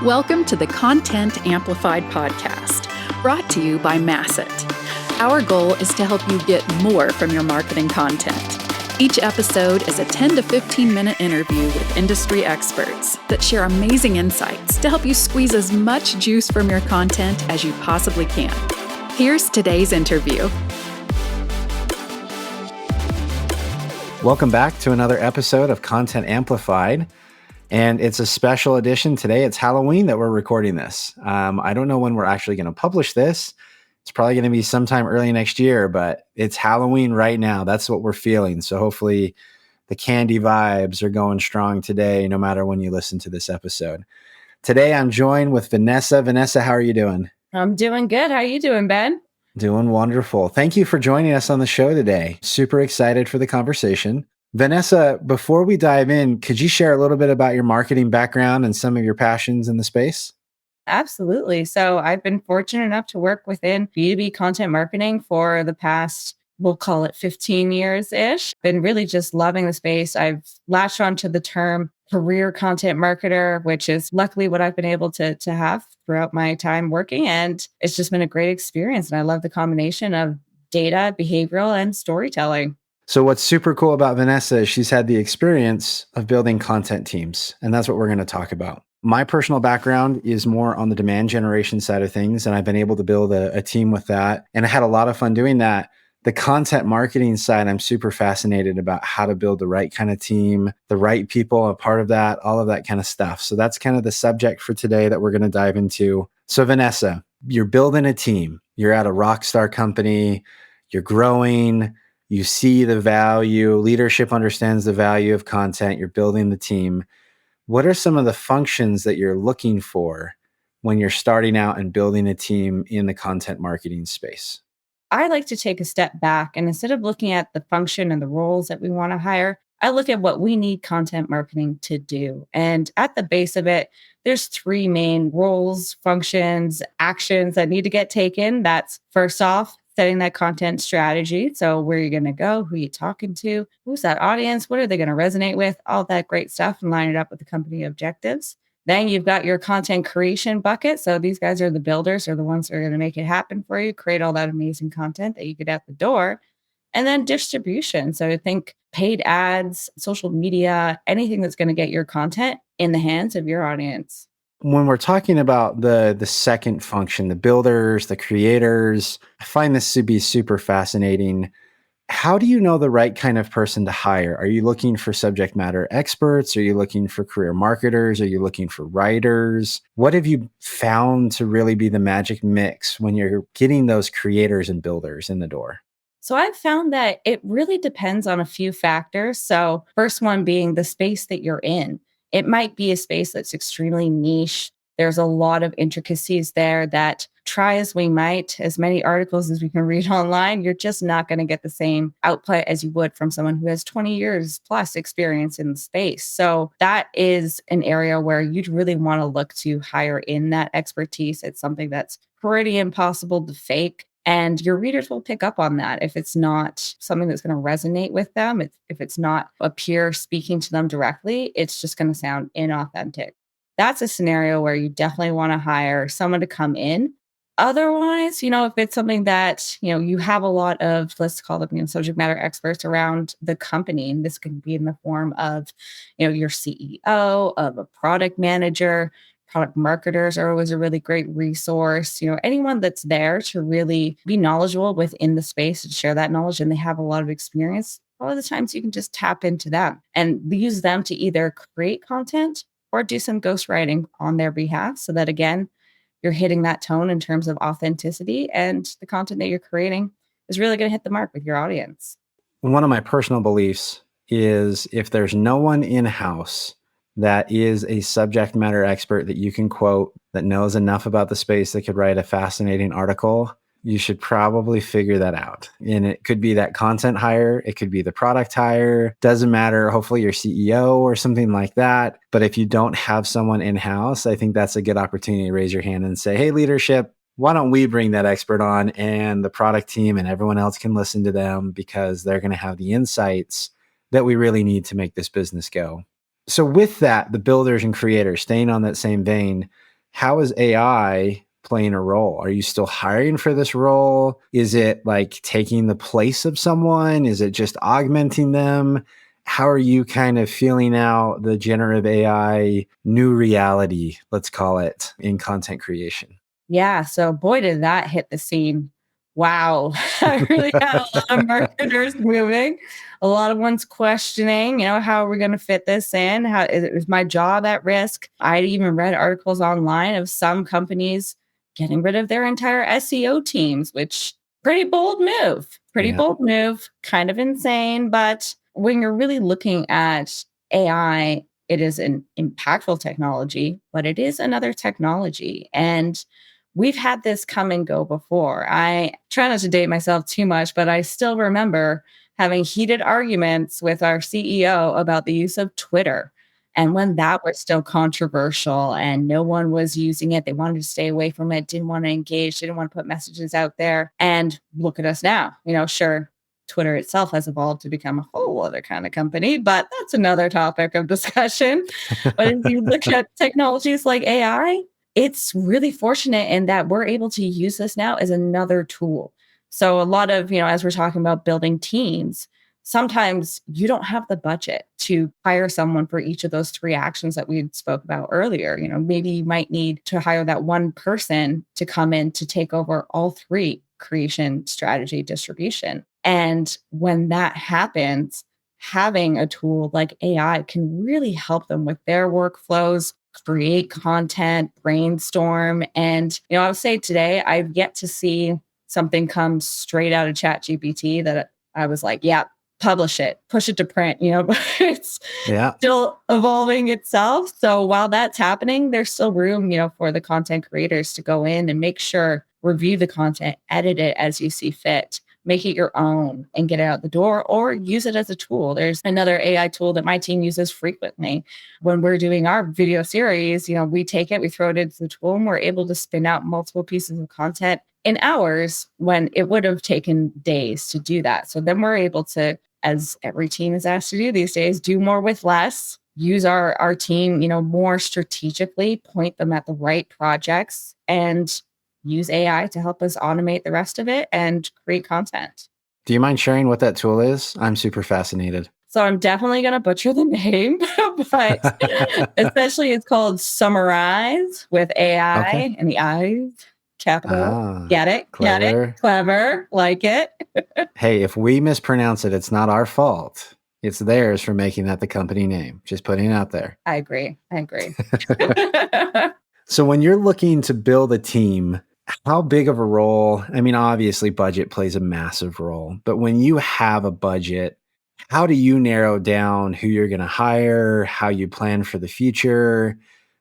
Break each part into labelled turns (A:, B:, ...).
A: Welcome to the Content Amplified podcast, brought to you by Masset. Our goal is to help you get more from your marketing content. Each episode is a 10 to 15 minute interview with industry experts that share amazing insights to help you squeeze as much juice from your content as you possibly can. Here's today's interview.
B: Welcome back to another episode of Content Amplified. And it's a special edition today. It's Halloween that we're recording this. I don't know when we're actually going to publish this. It's probably going to be sometime early next year, but it's Halloween right now. That's what we're feeling. So hopefully the candy vibes are going strong today, no matter when you listen to this episode. Today, I'm joined with Vanessa. Vanessa, how are you doing?
C: I'm doing good. How are you doing, Ben?
B: Doing wonderful. Thank you for joining us on the show today. Super excited for the conversation. Vanessa, before we dive in, could you share a little bit about your marketing background and some of your passions in the space?
C: Absolutely. So I've been fortunate enough to work within B2B content marketing for the past, we'll call it 15 years-ish. Been really just loving the space. I've latched onto the term career content marketer, which is luckily what I've been able to have throughout my time working. And it's just been a great experience. And I love the combination of data, behavioral, and storytelling.
B: So what's super cool about Vanessa is she's had the experience of building content teams, and that's what we're going to talk about. My personal background is more on the demand generation side of things, and I've been able to build a team with that, and I had a lot of fun doing that. The content marketing side, I'm super fascinated about how to build the right kind of team, the right people, a part of that, all of that kind of stuff. So that's kind of the subject for today that we're going to dive into. So Vanessa, you're building a team. You're at a rock star company. You're growing. You see the value, leadership understands the value of content, you're building the team. What are some of the functions that you're looking for when you're starting out and building a team in the content marketing space?
C: I like to take a step back, and instead of looking at the function and the roles that we want to hire, I look at what we need content marketing to do. And at the base of it, there's three main roles, functions, actions that need to get taken. That's first off, setting that content strategy. So where you're going to go, who you're talking to, who's that audience, what are they going to resonate with, all that great stuff, and line it up with the company objectives. Then you've got your content creation bucket. So these guys are the builders, or the ones that are going to make it happen for you, create all that amazing content that you get out the door. And then distribution. So think paid ads, social media, anything that's going to get your content in the hands of your audience.
B: When we're talking about the second function, the builders, the creators, I find this to be super fascinating. How do you know the right kind of person to hire? Are you looking for subject matter experts? Are you looking for career marketers? Are you looking for writers? What have you found to really be the magic mix when you're getting those creators and builders in the door?
C: So I've found that it really depends on a few factors. So first one being the space that you're in. It might be a space that's extremely niche. There's a lot of intricacies there that, try as we might, as many articles as we can read online, you're just not going to get the same output as you would from someone who has 20 years plus experience in the space. So that is an area where you'd really want to look to hire in that expertise. It's something that's pretty impossible to fake. And your readers will pick up on that if it's not something that's going to resonate with them. If it's not a peer speaking to them directly, it's just going to sound inauthentic. That's a scenario where you definitely want to hire someone to come in. Otherwise, if it's something that, you have a lot of, let's call them, subject matter experts around the company, and this can be in the form of, your CEO, of a product manager. Product marketers are always a really great resource. Anyone that's there to really be knowledgeable within the space and share that knowledge, and they have a lot of experience. A lot of the times you can just tap into them and use them to either create content or do some ghostwriting on their behalf, so that, again, you're hitting that tone in terms of authenticity, and the content that you're creating is really going to hit the mark with your audience.
B: One of my personal beliefs is if there's no one in-house that is a subject matter expert that you can quote, that knows enough about the space that could write a fascinating article, you should probably figure that out. And it could be that content hire, it could be the product hire, doesn't matter, hopefully your CEO or something like that. But if you don't have someone in-house, I think that's a good opportunity to raise your hand and say, hey, leadership, why don't we bring that expert on, and the product team and everyone else can listen to them because they're going to have the insights that we really need to make this business go. So with that, the builders and creators, staying on that same vein, how is AI playing a role? Are you still hiring for this role? Is it like taking the place of someone? Is it just augmenting them? How are you kind of feeling out the generative AI new reality, let's call it, in content creation?
C: Yeah. So boy, did that hit the scene. Wow. I really had a lot of marketers moving, a lot of ones questioning, how are we going to fit this in? How is my job at risk? I even read articles online of some companies getting rid of their entire SEO teams, which pretty bold move. Pretty
B: Yeah.
C: bold move, kind of insane. But when you're really looking at AI, it is an impactful technology, but it is another technology. And we've had this come and go before. I try not to date myself too much, but I still remember having heated arguments with our CEO about the use of Twitter. And when that was still controversial and no one was using it, they wanted to stay away from it, didn't want to engage, didn't want to put messages out there. And look at us now. Sure, Twitter itself has evolved to become a whole other kind of company, but that's another topic of discussion. But if you look at technologies like AI, it's really fortunate in that we're able to use this now as another tool. So a lot of, as we're talking about building teams, sometimes you don't have the budget to hire someone for each of those three actions that we spoke about earlier. Maybe you might need to hire that one person to come in to take over all three: creation, strategy, distribution. And when that happens, having a tool like AI can really help them with their workflows, create content, brainstorm. And, I would say today, I've yet to see something come straight out of ChatGPT that I was like, yeah, publish it, push it to print, but it's still evolving itself. So while that's happening, there's still room, for the content creators to go in and make sure, review the content, edit it as you see fit, make it your own and get it out the door, or use it as a tool. There's another AI tool that my team uses frequently. When we're doing our video series, we take it, we throw it into the tool, and we're able to spin out multiple pieces of content in hours when it would have taken days to do that. So then we're able to, as every team is asked to do these days, do more with less, use our team, more strategically, point them at the right projects, and use AI to help us automate the rest of it and create content.
B: Do you mind sharing what that tool is? I'm super fascinated.
C: So I'm definitely going to butcher the name, but essentially it's called Summarize with AI and the eyes, capital. Get it?
B: Clever.
C: Get it? Clever. Like it.
B: Hey, if we mispronounce it, it's not our fault. It's theirs for making that the company name. Just putting it out there.
C: I agree.
B: So when you're looking to build a team, how big of a role? I mean, obviously budget plays a massive role, but when you have a budget, how do you narrow down who you're going to hire, how you plan for the future?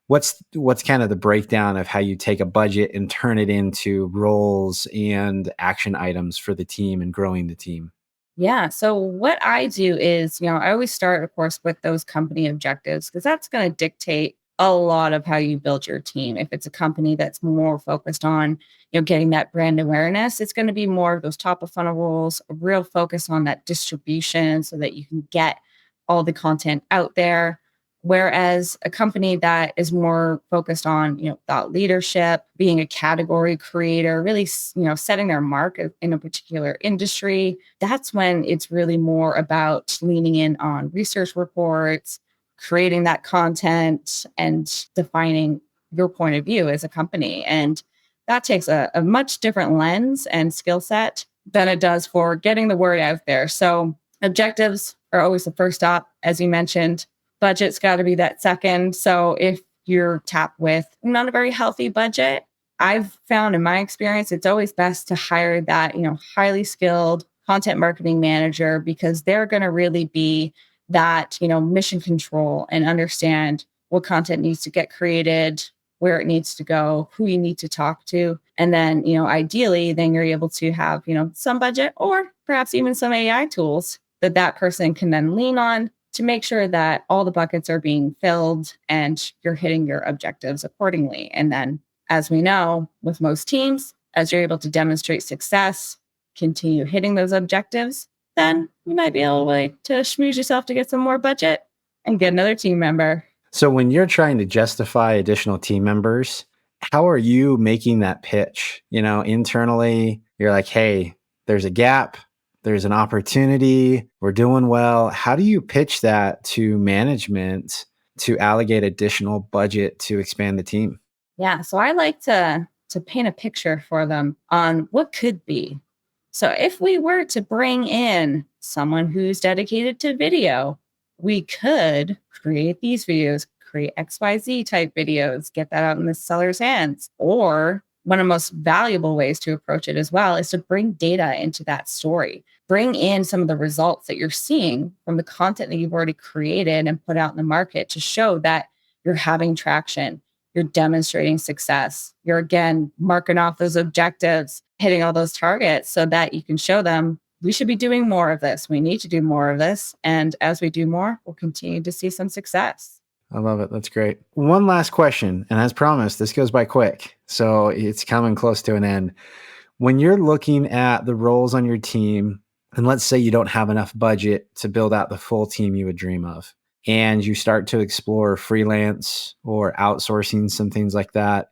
B: What's kind of the breakdown of how you take a budget and turn it into roles and action items for the team and growing the team?
C: Yeah. So what I do is, I always start, of course, with those company objectives, because that's going to dictate a lot of how you build your team. If it's a company that's more focused on, getting that brand awareness, it's going to be more of those top of funnel roles, a real focus on that distribution so that you can get all the content out there. Whereas a company that is more focused on, thought leadership, being a category creator, really, setting their mark in a particular industry, that's when it's really more about leaning in on research reports, creating that content, and defining your point of view as a company. And that takes a much different lens and skill set than it does for getting the word out there. So objectives are always the first stop, as you mentioned. Budget's got to be that second. So if you're tapped with not a very healthy budget, I've found in my experience, it's always best to hire that, highly skilled content marketing manager, because they're going to really be that, mission control and understand what content needs to get created, where it needs to go, who you need to talk to. And then, ideally, then you're able to have, some budget or perhaps even some AI tools that person can then lean on to make sure that all the buckets are being filled and you're hitting your objectives accordingly. And then, as we know, with most teams, as you're able to demonstrate success, continue hitting those objectives, then you might be able to schmooze yourself to get some more budget and get another team member.
B: So when you're trying to justify additional team members, How are you making that pitch? Internally, you're like, hey, there's a gap, there's an opportunity, we're doing well. How do you pitch that to management to allocate additional budget to expand the team?
C: Yeah, so I like to paint a picture for them on what could be. So if we were to bring in someone who's dedicated to video, we could create these videos, create XYZ type videos, get that out in the seller's hands. Or one of the most valuable ways to approach it as well is to bring data into that story. Bring in some of the results that you're seeing from the content that you've already created and put out in the market to show that you're having traction, you're demonstrating success. You're again marking off those objectives, hitting all those targets so that you can show them we should be doing more of this. We need to do more of this. And as we do more, we'll continue to see some success.
B: I love it. That's great. One last question. And as promised, this goes by quick. So it's coming close to an end. When you're looking at the roles on your team, and let's say you don't have enough budget to build out the full team you would dream of, and you start to explore freelance or outsourcing, some things like that,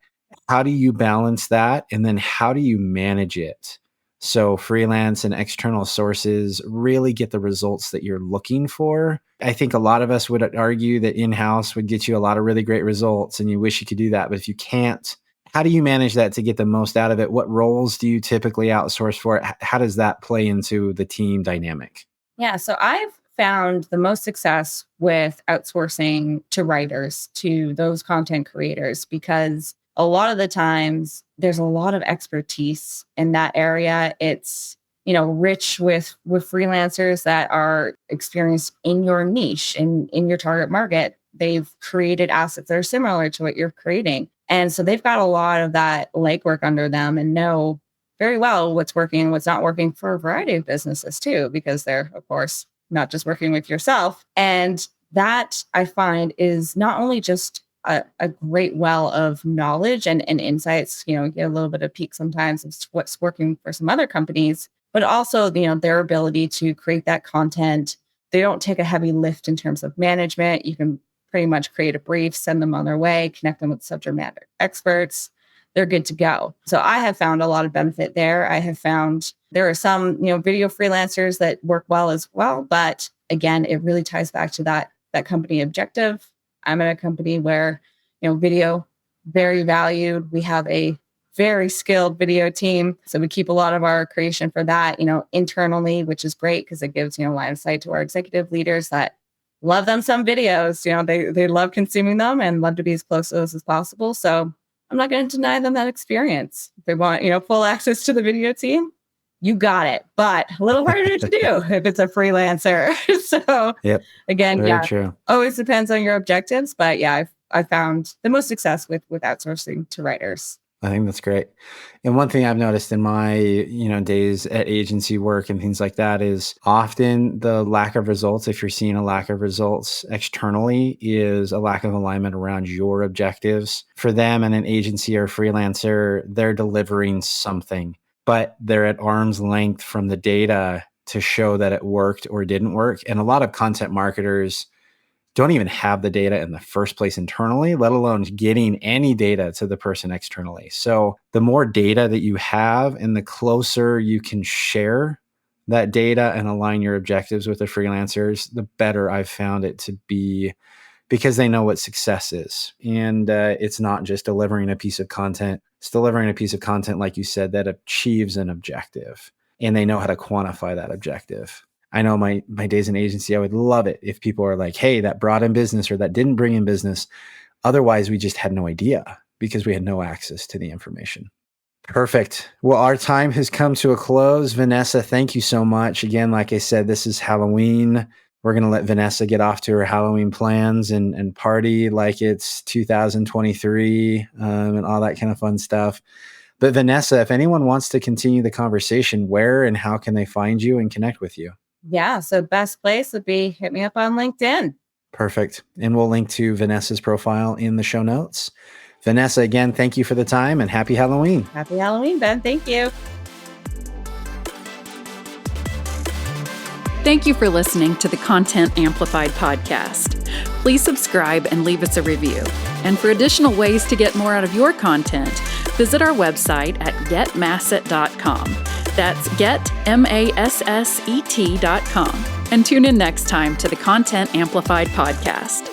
B: how do you balance that? And then how do you manage it? So freelance and external sources really get the results that you're looking for. I think a lot of us would argue that in-house would get you a lot of really great results and you wish you could do that. But if you can't, how do you manage that to get the most out of it? What roles do you typically outsource for it? How does that play into the team dynamic?
C: Yeah, so I've found the most success with outsourcing to writers, to those content creators, because a lot of the times there's a lot of expertise in that area. It's, rich with freelancers that are experienced in your niche and in your target market. They've created assets that are similar to what you're creating. And so they've got a lot of that legwork under them and know very well what's working and what's not working for a variety of businesses too, because they're, of course, not just working with yourself. And that I find is not only just a great well of knowledge and insights, get a little bit of peek sometimes of what's working for some other companies, but also, their ability to create that content. They don't take a heavy lift in terms of management. You can pretty much create a brief, send them on their way, connect them with subject matter experts. They're good to go. So I have found a lot of benefit there. I have found there are some, video freelancers that work well as well. But again, it really ties back to that company objective. I'm in a company where, video, very valued. We have a very skilled video team. So we keep a lot of our creation for that, internally, which is great because it gives, line of sight to our executive leaders that love them some videos. They love consuming them and love to be as close to those as possible. So I'm not going to deny them that experience. If they want, full access to the video team, you got it. But a little harder to do if it's a freelancer. So
B: Yep.
C: Again,
B: Very true.
C: always depends on your objectives. But yeah, I've found the most success with outsourcing to writers.
B: I think that's great. And one thing I've noticed in my, days at agency work and things like that is often the lack of results, if you're seeing a lack of results externally, is a lack of alignment around your objectives. For them and an agency or freelancer, they're delivering something, but they're at arm's length from the data to show that it worked or didn't work. And a lot of content marketers don't even have the data in the first place internally, let alone getting any data to the person externally. So the more data that you have and the closer you can share that data and align your objectives with the freelancers, the better I've found it to be, because they know what success is. And it's not just delivering a piece of content. It's delivering a piece of content, like you said, that achieves an objective. And they know how to quantify that objective. I know my days in agency, I would love it if people are like, hey, that brought in business or that didn't bring in business. Otherwise, we just had no idea because we had no access to the information. Perfect. Well, our time has come to a close. Vanessa, thank you so much. Again, like I said, this is Halloween. We're going to let Vanessa get off to her Halloween plans and party like it's 2023 and all that kind of fun stuff. But Vanessa, if anyone wants to continue the conversation, where and how can they find you and connect with you?
C: Yeah. So best place would be hit me up on LinkedIn.
B: Perfect. And we'll link to Vanessa's profile in the show notes. Vanessa, again, thank you for the time and happy Halloween.
C: Happy Halloween, Ben. Thank you.
A: Thank you for listening to the Content Amplified podcast. Please subscribe and leave us a review. And for additional ways to get more out of your content, visit our website at getmasset.com. That's getmasset.com. And tune in next time to the Content Amplified podcast.